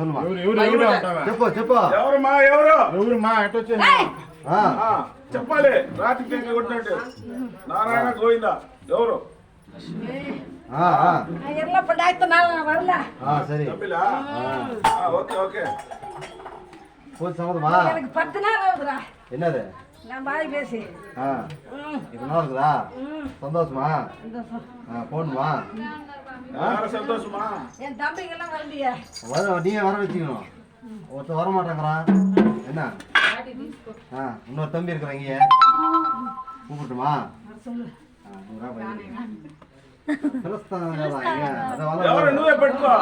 சொல்லுமா చెప్పు చెప్పు ఎవరుమా ఎట్టొచ్చింది చెప్పాలి రాత్రి టెంక కొట్టినట్టు నారాయణ గోవింద ఎవరు சரி ஓகே ஓகே போய் சம்மதமா எனக்கு 10 நாள் ஆகுதுடா என்னது நான் பாய் பேசி இது நல்லா இருக்குதா சந்தோஷமா போகணுமா சந்தோஷமா என் தம்பிங்கெல்லாம் வரலையா நீங்க வர வச்சுக்கணும் ஒருத்தர் வர மாட்டேங்கிறான் என்ன இன்னொரு தம்பி இருக்கிறாங்க கூப்பிட்டுமா சொல்லு నువ్వే పెట్టుకో